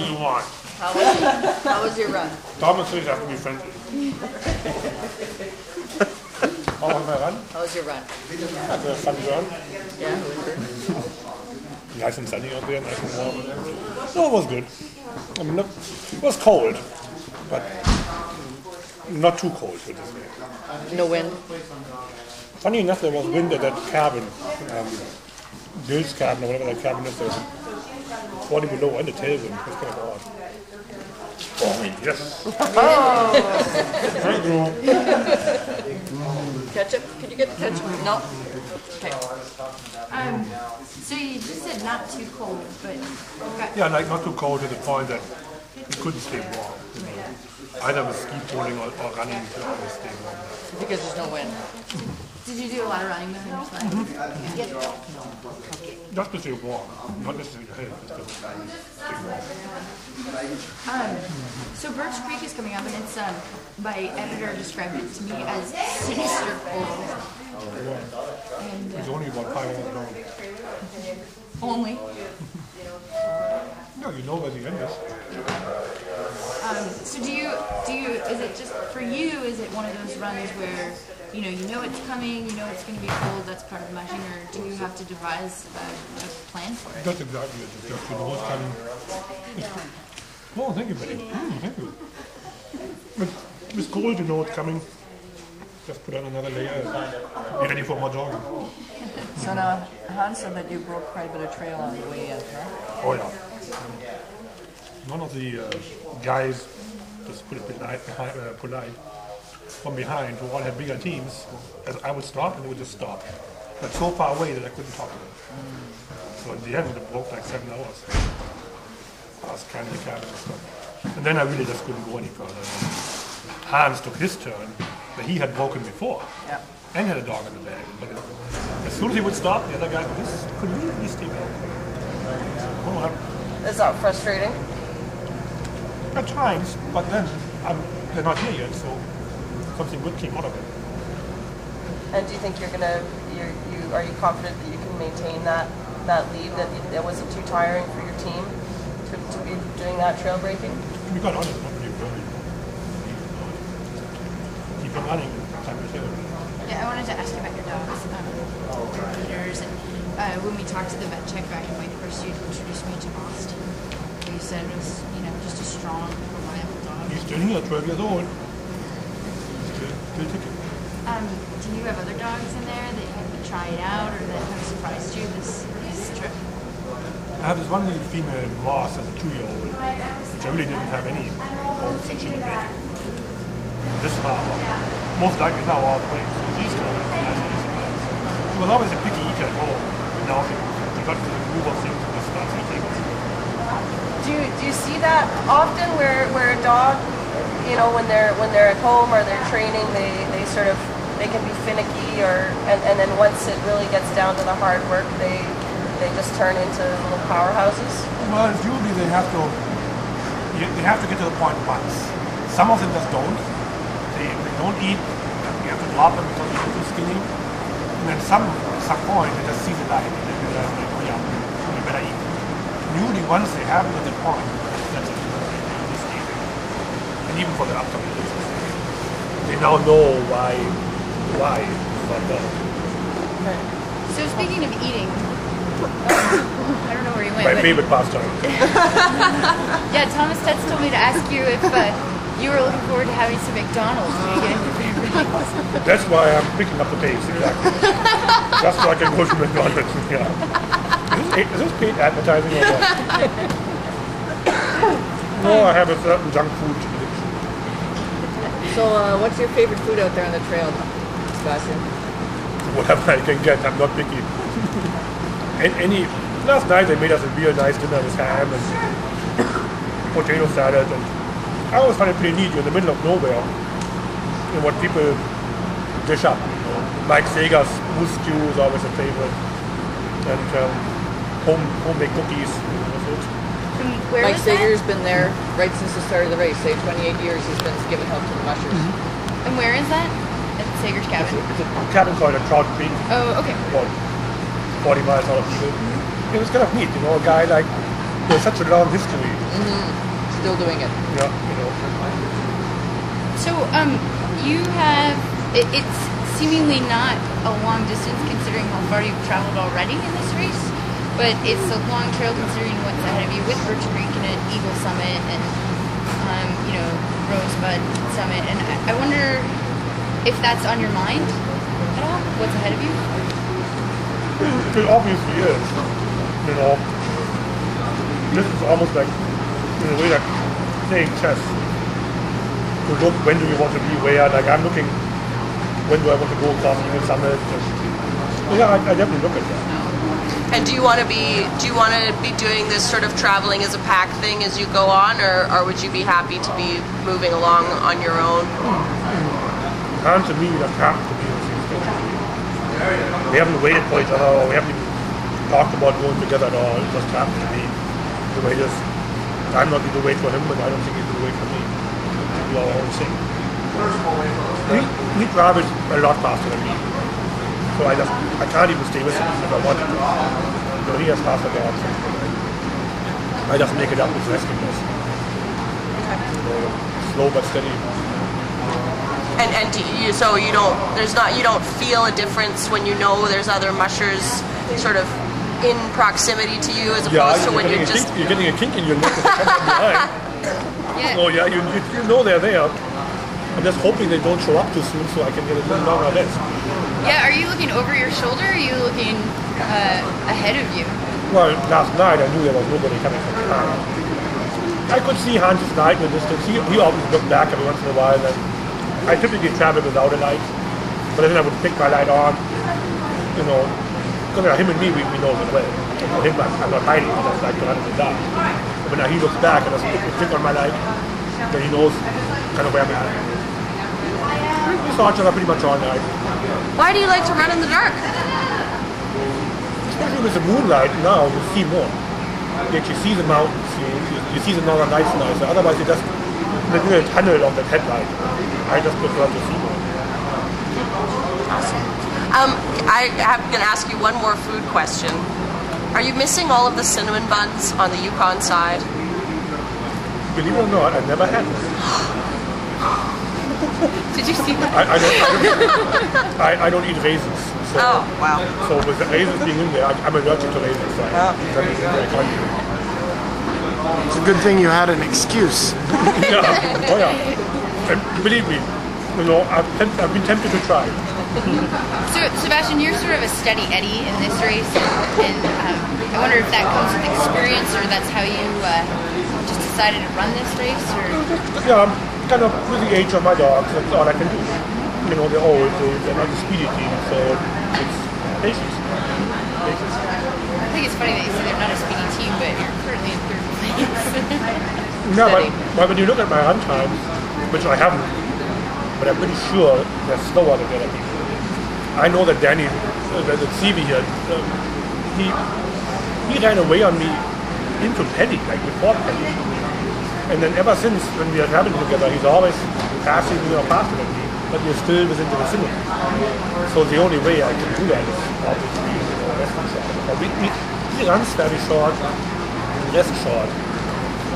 do you want? How was your run? Tom and Susan have to be friendly. How was my run? How was your run? That's a fun run. Yeah, it was good. Nice and sunny out there, nice and warm. No, it was good. I mean, it was cold, but not too cold, so to say. No wind? Funny enough, there was wind at that cabin, Bill's cabin, or whatever that cabin is. There was 40 below and a tailwind. It was kind of odd. Oh, yes. Thank you. Ketchup? Can you get the ketchup? No. Okay. So you just said not too cold, but Yeah, like not too cold to the point that you couldn't stay warm. You know. Either with ski pulling or running, you could always stay warm. Because there's no wind. did you do a lot of running behind your sled? Just to stay warm, not necessarily to help, just to stay warm. So Birch Creek is coming up, and it's my editor described it to me as sinister cold. And It's only about 5 hours long. only. No, you know where the end is. So do you? Is it just for you? Is it one of those runs where you know it's coming, you know it's going to be cold, that's part of mushing, or do you have to devise a plan for it? That's exactly it. Just you know what's coming. Oh, thank you, buddy. Thank you. But it's cold to know what's coming. Just put on another layer. Be ready for more jogging. So now, Hans said that you broke quite a bit of trail on the way in, huh? Oh yeah. One of the guys, just put it polite, from behind, who all had bigger teams, as I would stop and they would just stop. But so far away that I couldn't talk to them. So in the end, it broke like 7 hours. I was kind of the cabin and stuff. And then I really just couldn't go any further. Hans took his turn, but he had broken before. Yeah. And had a dog in the bag. But as soon as he would stop, the other guy could really stay back. Is that frustrating? At times, but then they're not here yet, so something good came out of it. And do you think are you confident that you can maintain that lead, that it wasn't too tiring for your team to be doing that trail breaking? To be quite honest, not really worried. Keep on running, time to kill. Yeah, I wanted to ask you about your dogs, Peters, and when we talked to the vet check back in Whitehorse, you introduced me to Austin. You said it was, just a strong, reliable dog. He's still here, 12 years old. Still ticking. Do you have other dogs in there that you've been trying out or that have surprised you this trip? I have this one little female Ross as a 2-year-old, which I really didn't have any hopes that she would make it. This now, most likely now all the way. She's still She was always a picky eater at home. Now she got to the groove of things and just starts eating. Do you see that often where a dog, when they're at home or they're training, they can be finicky and then once it really gets down to the hard work, they just turn into little powerhouses? Well, usually they have to get to the point once. Some of them just don't. They don't eat. You have to drop them because they're too skinny. And then some point they just see the light and they realize, oh yeah, we better eat. Usually once they have it at that point, that's it. They stay there. And even for the upcoming races, they now know why it's not done. Okay. So speaking of eating, I don't know where you went. My favorite pastime. Yeah, Thomas Tetz told me to ask you if you were looking forward to having some McDonald's when you get into Fairbanks. That's why I'm picking up the pace, exactly. Just so I can go to McDonald's. Yeah. Is this paid advertising or what? No, I have a certain junk food addiction. So what's your favorite food out there on the trail, Sebastian? Whatever I can get, I'm not picky. Last night they made us a real nice dinner with ham and potato salad, and I always find it pretty neat. You're in the middle of nowhere, and what people dish up. Mike Sager's moose stew is always a favorite, and homemade cookies. Mike Sager's been there right since the start of the race. Say 28 years he's been giving help to the mushers. Mm-hmm. And where is that? At Sager's cabin? It's a cabin called a Trout Creek. Oh, okay. About 40 miles out of Eagle. It was kind of neat, a guy like there's such a long history. Still doing it. Yeah, you know. So, you have, it's seemingly not a long distance considering how far you've traveled already in this race, but it's a long trail considering what's ahead of you with Birch Creek and an Eagle Summit and, you know, Rosebud Summit. And I wonder if that's on your mind at all, what's ahead of you? It obviously is. You know, this is almost like, in a way, like playing chess. To look, when do you want to be where? Like I'm looking, when do I want to go across the summit? And, yeah, I definitely look at that. And do you want to be doing this sort of traveling as a pack thing as you go on, or would you be happy to be moving along on your own? And to me, that has to be the same thing. We haven't waited for each other, or we haven't talked about going together at all. It just happened to be the way it is. I'm not going to wait for him, but I don't think he's going to wait for me. We all own thing. He travels a lot faster than me. So I can't even stay with him if I wanted to. So he has faster dogs. I just make it up with rescueness. Slow but steady. And so you don't feel a difference when you know there's other mushers sort of in proximity to you as opposed to when you're just... You're getting a kink in your neck coming from behind. Yeah. Oh yeah, you know they're there. I'm just hoping they don't show up too soon so I can get a little longer rest. Yeah, are you looking over your shoulder or are you looking ahead of you? Well, last night I knew there was nobody coming from behind. I could see Hans's light in the distance. He always looked back every once in a while. And I typically travel without a light, but then I would pick my light on, you know, because him and me, we know it well. You know, him, I'm not hiding, I just like to run in the dark. But when he looks back and I pick on my light, then he knows kind of where I'm at. We saw each other pretty much all night. Why do you like to run in the dark? Especially with the moonlight now, you see more. You actually see the mountains, you see the northern lights nicer. Otherwise, you just in the little tunnel of that headlight. I just prefer to see more. Awesome. I'm going to ask you one more food question. Are you missing all of the cinnamon buns on the Yukon side? Believe it or not, I've never had them. Did you see that? I don't eat raisins. So, oh, wow. So with the raisins being in there, I'm allergic to raisins. So I can't eat them. It's a good thing you had an excuse. Yeah. Oh yeah. And believe me, you know, I've been tempted to try. So, Sebastian, you're sort of a steady Eddie in this race, and I wonder if that comes with experience, or that's how you just decided to run this race, or? Yeah, I'm kind of with the age of my dogs. That's all I can do. You know, they're old, they're not a speedy team, so it's patience. I think it's funny that you say they're not a speedy team, but you're currently in third place. No, but when you look at my run times, which I haven't, but I'm pretty sure they're slower than the other people. I know that Danny, that CV here, he ran away on me into Penny, like before Penny. And then ever since, when we are traveling together, he's always passing me or faster than me, but we're still within the vicinity. So the only way I can do that is obviously, resting short. But he runs very short, and rest short,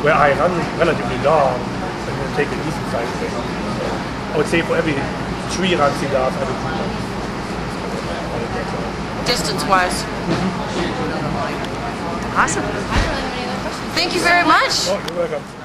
where I run relatively long, and then take a decent size thing. So I would say for every 3 runs he does, I do 2 runs. Distance-wise. Awesome. I don't really have any other questions. Thank you very much. Oh, you're welcome.